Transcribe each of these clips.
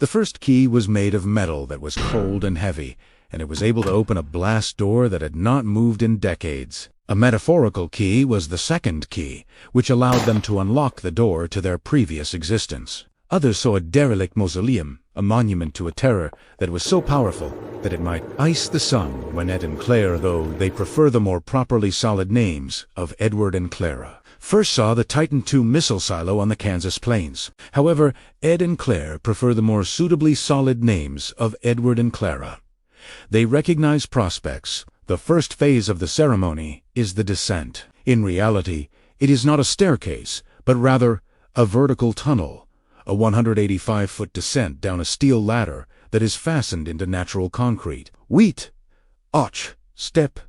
The first key was made of metal that was cold and heavy, and it was able to open a blast door that had not moved in decades. A metaphorical key was the second key, which allowed them to unlock the door to their previous existence. Others saw a derelict mausoleum, a monument to a terror that was so powerful that it might ice the sun when Ed and Claire, though they prefer the more properly solid names of Edward and Clara, first saw the Titan II missile silo on the Kansas plains. However, Ed and Claire prefer the more suitably solid names of Edward and Clara. They recognize prospects. The first phase of the ceremony is the descent. In reality, it is not a staircase, but rather a vertical tunnel, a 185-foot descent down a steel ladder that is fastened into natural concrete. Wheat, och, step.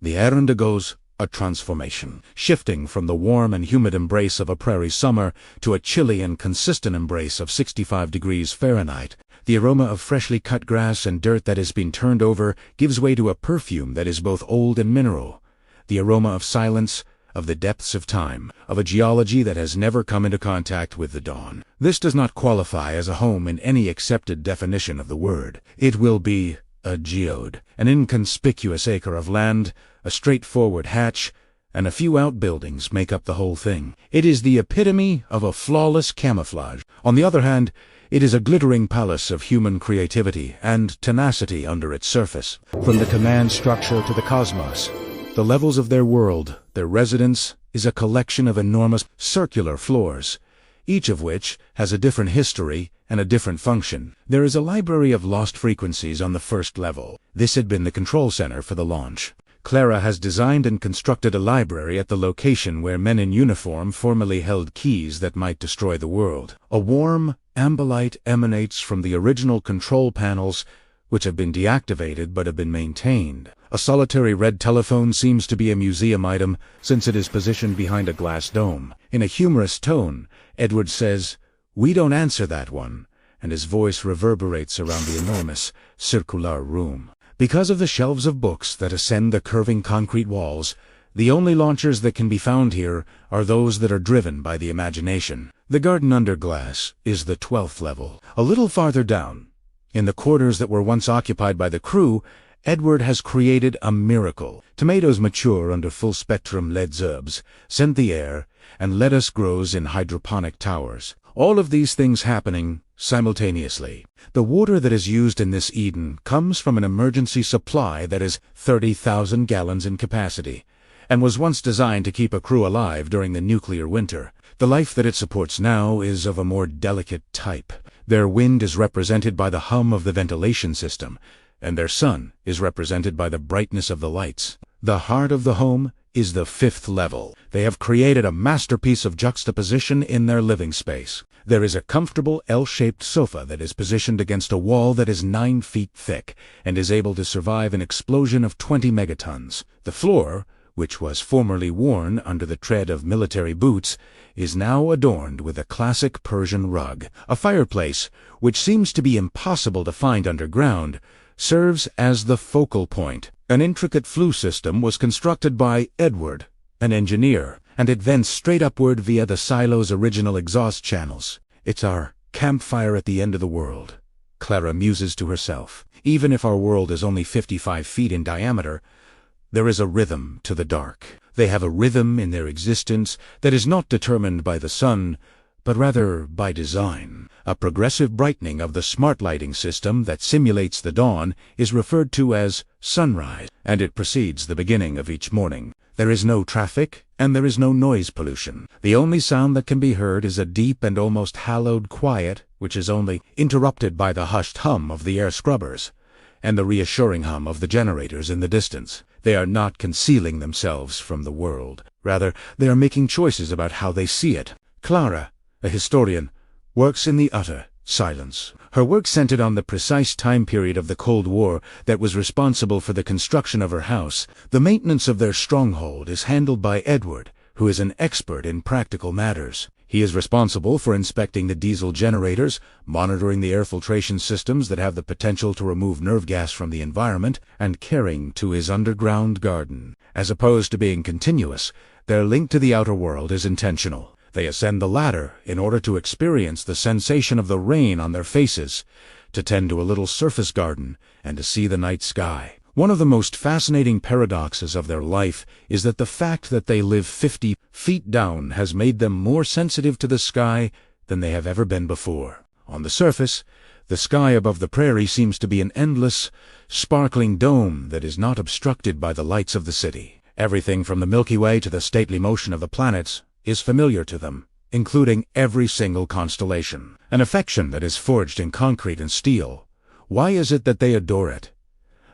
The air undergoes a transformation, shifting from the warm and humid embrace of a prairie summer to a chilly and consistent embrace of 65 degrees Fahrenheit. The aroma of freshly cut grass and dirt that has been turned over gives way to a perfume that is both old and mineral. The aroma of silence, of the depths of time, of a geology that has never come into contact with the dawn. This does not qualify as a home in any accepted definition of the word. It will be a geode, an inconspicuous acre of land, a straightforward hatch, and a few outbuildings make up the whole thing. It is the epitome of a flawless camouflage. On the other hand, it is a glittering palace of human creativity and tenacity under its surface. From the command structure to the cosmos, the levels of their world, their residence, is a collection of enormous circular floors, each of which has a different history and a different function. There is a library of lost frequencies on the first level. This had been the control center for the launch. Clara has designed and constructed a library at the location where men in uniform formerly held keys that might destroy the world. A warm amber light emanates from the original control panels, which have been deactivated but have been maintained. A solitary red telephone seems to be a museum item, since it is positioned behind a glass dome. In a humorous tone, Edward says, "We don't answer that one," and his voice reverberates around the enormous, circular room. Because of the shelves of books that ascend the curving concrete walls, the only launchers that can be found here are those that are driven by the imagination. The garden under glass is the 12th level. A little farther down, in the quarters that were once occupied by the crew, Edward has created a miracle. Tomatoes mature under full-spectrum lead herbs, scent the air, and lettuce grows in hydroponic towers. All of these things happening simultaneously. The water that is used in this Eden comes from an emergency supply that is 30,000 gallons in capacity, and was once designed to keep a crew alive during the nuclear winter. The life that it supports now is of a more delicate type. Their wind is represented by the hum of the ventilation system, and their sun is represented by the brightness of the lights. The heart of the home is the 5th level. They have created a masterpiece of juxtaposition in their living space. There is a comfortable L-shaped sofa that is positioned against a wall that is 9 feet thick and is able to survive an explosion of 20 megatons. The floor, which was formerly worn under the tread of military boots, is now adorned with a classic Persian rug. A fireplace, which seems to be impossible to find underground, serves as the focal point. An intricate flue system was constructed by Edward, an engineer, and it vents straight upward via the silo's original exhaust channels. It's our campfire at the end of the world, Clara muses to herself. Even if our world is only 55 feet in diameter, there is a rhythm to the dark. They have a rhythm in their existence that is not determined by the sun, but rather by design. A progressive brightening of the smart lighting system that simulates the dawn is referred to as sunrise, and it precedes the beginning of each morning. There is no traffic, and there is no noise pollution. The only sound that can be heard is a deep and almost hallowed quiet, which is only interrupted by the hushed hum of the air scrubbers and the reassuring hum of the generators in the distance. They are not concealing themselves from the world. Rather, they are making choices about how they see it. Clara, a historian, works in the utter silence. Her work centered on the precise time period of the Cold War that was responsible for the construction of her house. The maintenance of their stronghold is handled by Edward, who is an expert in practical matters. He is responsible for inspecting the diesel generators, monitoring the air filtration systems that have the potential to remove nerve gas from the environment, and caring to his underground garden. As opposed to being continuous, their link to the outer world is intentional. They ascend the ladder in order to experience the sensation of the rain on their faces, to tend to a little surface garden, and to see the night sky. One of the most fascinating paradoxes of their life is that the fact that they live 50 feet down has made them more sensitive to the sky than they have ever been before. On the surface, the sky above the prairie seems to be an endless, sparkling dome that is not obstructed by the lights of the city. Everything from the Milky Way to the stately motion of the planets is familiar to them, including every single constellation. An affection that is forged in concrete and steel. Why is it that they adore it?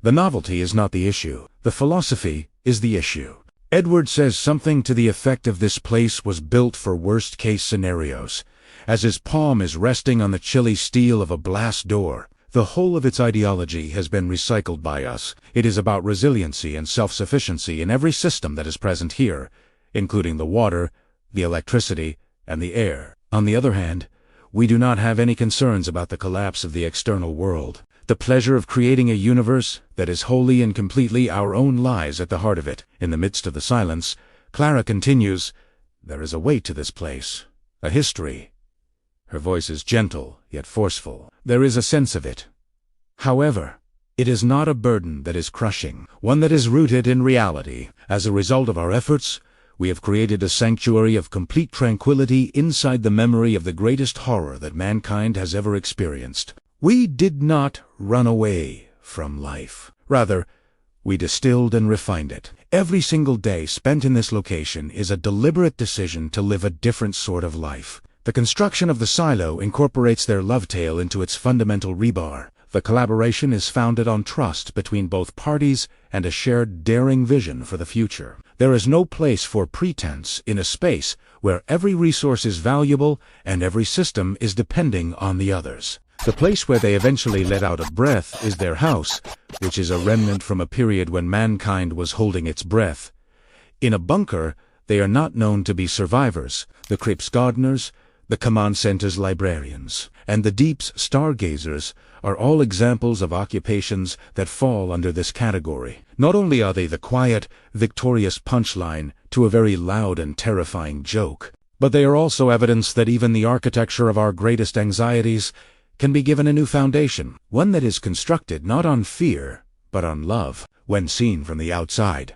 The novelty is not the issue. The philosophy is the issue. Edward says something to the effect of this place was built for worst-case scenarios. As his palm is resting on the chilly steel of a blast door, the whole of its ideology has been recycled by us. It is about resiliency and self-sufficiency in every system that is present here, including the water, the electricity, and the air. On the other hand, we do not have any concerns about the collapse of the external world. The pleasure of creating a universe that is wholly and completely our own lies at the heart of it. In the midst of the silence, Clara continues, "There is a weight to this place, a history." Her voice is gentle, yet forceful. There is a sense of it. However, it is not a burden that is crushing, one that is rooted in reality. As a result of our efforts, we have created a sanctuary of complete tranquility inside the memory of the greatest horror that mankind has ever experienced. We did not run away from life. Rather, we distilled and refined it. Every single day spent in this location is a deliberate decision to live a different sort of life. The construction of the silo incorporates their love tale into its fundamental rebar. The collaboration is founded on trust between both parties and a shared daring vision for the future. There is no place for pretense in a space where every resource is valuable and every system is depending on the others. The place where they eventually let out a breath is their house, which is a remnant from a period when mankind was holding its breath. In a bunker, they are not known to be survivors. The crypt's gardeners, the command center's librarians, and the deep's stargazers are all examples of occupations that fall under this category. Not only are they the quiet, victorious punchline to a very loud and terrifying joke, but they are also evidence that even the architecture of our greatest anxieties can be given a new foundation, one that is constructed not on fear, but on love. When seen from the outside,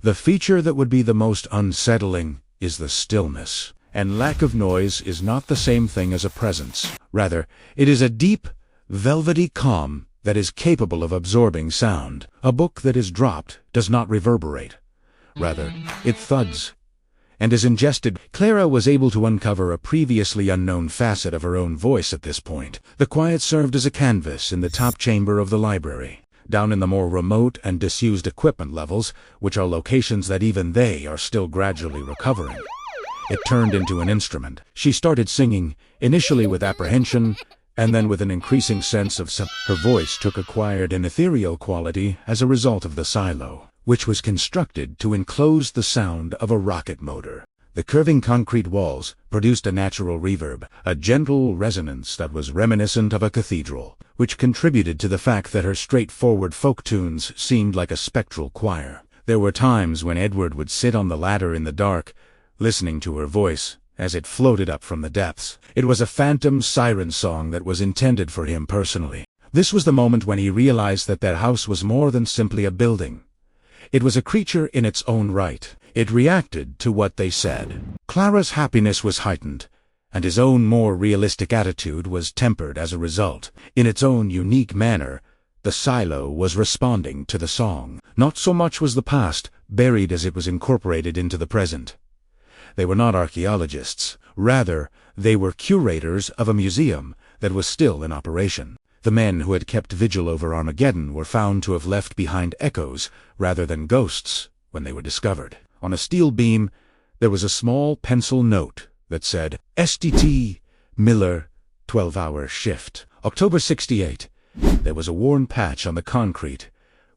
the feature that would be the most unsettling is the stillness. And lack of noise is not the same thing as a presence. Rather, it is a deep, velvety calm that is capable of absorbing sound. A book that is dropped does not reverberate. Rather, it thuds and is ingested. Clara was able to uncover a previously unknown facet of her own voice at this point. The quiet served as a canvas in the top chamber of the library. Down in the more remote and disused equipment levels, which are locations that even they are still gradually recovering, it turned into an instrument. She started singing, initially with apprehension, and then with an increasing sense of her voice took acquired an ethereal quality as a result of the silo, which was constructed to enclose the sound of a rocket motor. The curving concrete walls produced a natural reverb, a gentle resonance that was reminiscent of a cathedral, which contributed to the fact that her straightforward folk tunes seemed like a spectral choir. There were times when Edward would sit on the ladder in the dark, listening to her voice as it floated up from the depths. It was a phantom siren song that was intended for him personally. This was the moment when he realized that their house was more than simply a building. It was a creature in its own right. It reacted to what they said. Clara's happiness was heightened, and his own more realistic attitude was tempered as a result. In its own unique manner, the silo was responding to the song. Not so much was the past buried as it was incorporated into the present. They were not archaeologists. Rather, they were curators of a museum that was still in operation. The men who had kept vigil over Armageddon were found to have left behind echoes rather than ghosts when they were discovered. On a steel beam, there was a small pencil note that said, SDT Miller 12-hour shift. October 68. There was a worn patch on the concrete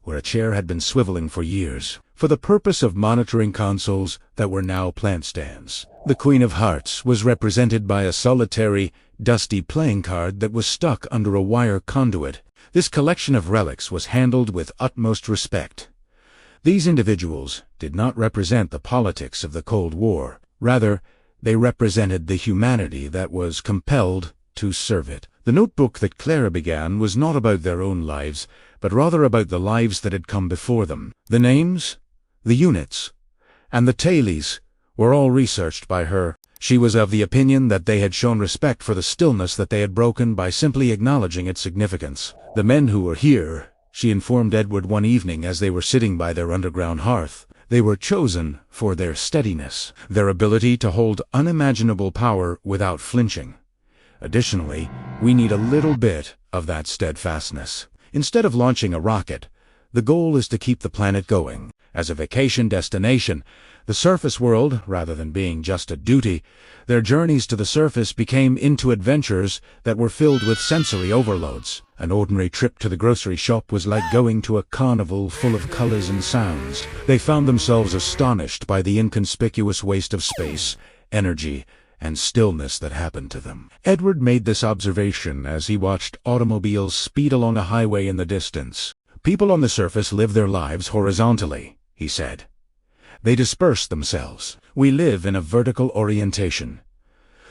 where a chair had been swiveling for years, for the purpose of monitoring consoles that were now plant stands. The Queen of Hearts was represented by a solitary, dusty playing card that was stuck under a wire conduit. This collection of relics was handled with utmost respect. These individuals did not represent the politics of the Cold War. Rather, They represented the humanity that was compelled to serve it. The notebook that Clara began was not about their own lives, but rather about the lives that had come before them. The names, the units, and the tailies were all researched by her. She was of the opinion that they had shown respect for the stillness that they had broken by simply acknowledging its significance. The men who were here, she informed Edward one evening as they were sitting by their underground hearth, they were chosen for their steadiness, their ability to hold unimaginable power without flinching. Additionally, we need a little bit of that steadfastness. Instead of launching a rocket, the goal is to keep the planet going. As a vacation destination, the surface world, rather than being just a duty, their journeys to the surface became into adventures that were filled with sensory overloads. An ordinary trip to the grocery shop was like going to a carnival full of colors and sounds. They found themselves astonished by the inconspicuous waste of space, energy, and stillness that happened to them. Edward made this observation as he watched automobiles speed along a highway in the distance. People on the surface live their lives horizontally, he said. They disperse themselves. We live in a vertical orientation.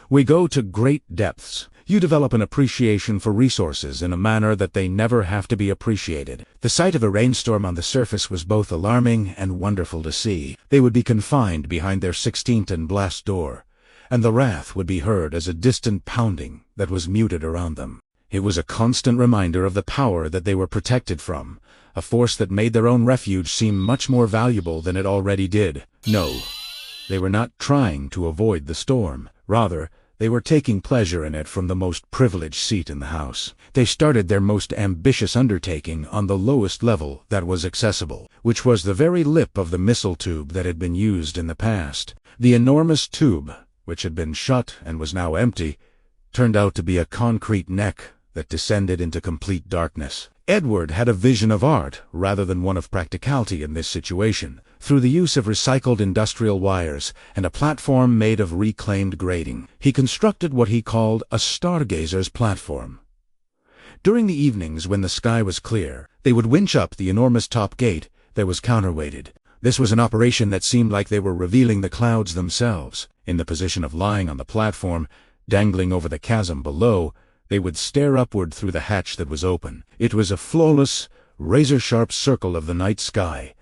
We go to great depths. You develop an appreciation for resources in a manner that they never have to be appreciated. The sight of a rainstorm on the surface was both alarming and wonderful to see. They would be confined behind their 16th and blast door, and the wrath would be heard as a distant pounding that was muted around them. It was a constant reminder of the power that they were protected from, a force that made their own refuge seem much more valuable than it already did. No, they were not trying to avoid the storm. Rather, they were taking pleasure in it from the most privileged seat in the house. They started their most ambitious undertaking on the lowest level that was accessible, which was the very lip of the missile tube that had been used in the past. The enormous tube, which had been shut and was now empty, turned out to be a concrete neck that descended into complete darkness. Edward had a vision of art rather than one of practicality in this situation. Through the use of recycled industrial wires and a platform made of reclaimed grating, he constructed what he called a stargazer's platform. During the evenings when the sky was clear, they would winch up the enormous top gate that was counterweighted. This was an operation that seemed like they were revealing the clouds themselves. In the position of lying on the platform, dangling over the chasm below, they would stare upward through the hatch that was open. It was a flawless, razor-sharp circle of the night sky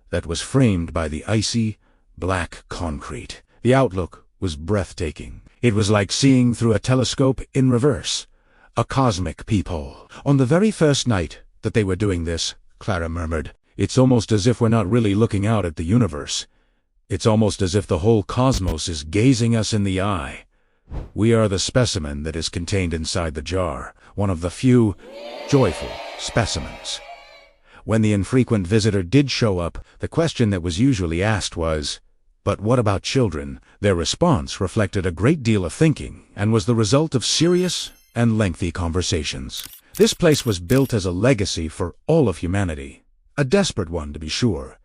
that was framed by the icy, black concrete. The outlook was breathtaking. It was like seeing through a telescope in reverse, a cosmic peephole. On the very first night that they were doing this, Clara murmured, "It's almost as if we're not really looking out at the universe. It's almost as if the whole cosmos is gazing us in the eye. We are the specimen that is contained inside the jar, one of the few joyful specimens." When the infrequent visitor did show up, the question that was usually asked was, "But what about children?" Their response reflected a great deal of thinking and was the result of serious and lengthy conversations. This place was built as a legacy for all of humanity. A desperate one, to be sure.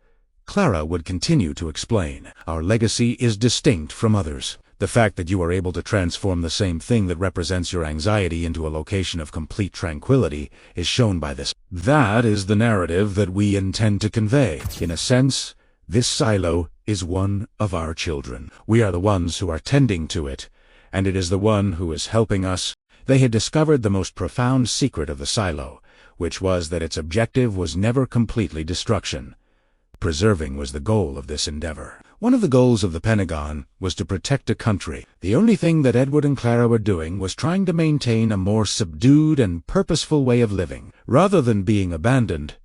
Clara would continue to explain. Our legacy is distinct from others. The fact that you are able to transform the same thing that represents your anxiety into a location of complete tranquility is shown by this. That is the narrative that we intend to convey. In a sense, this silo is one of our children. We are the ones who are tending to it, and it is the one who is helping us. They had discovered the most profound secret of the silo, which was that its objective was never completely destruction. Preserving was the goal of this endeavor. One of the goals of the Pentagon was to protect a country. The only thing that Edward and Clara were doing was trying to maintain a more subdued and purposeful way of living. Rather than being abandoned,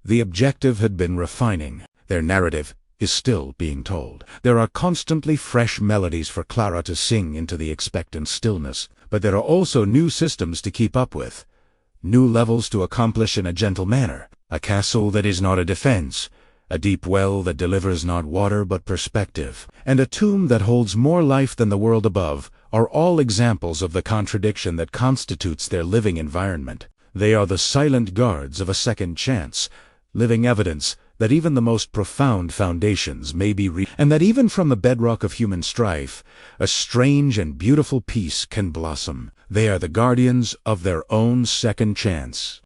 the objective had been refining. Their narrative is still being told. There are constantly fresh melodies for Clara to sing into the expectant stillness, but there are also new systems to keep up with, new levels to accomplish in a gentle manner, a castle that is not a defense, a deep well that delivers not water but perspective, and a tomb that holds more life than the world above, are all examples of the contradiction that constitutes their living environment. They are the silent guards of a second chance, living evidence that even the most profound foundations may be and that even from the bedrock of human strife, a strange and beautiful peace can blossom. They are the guardians of their own second chance.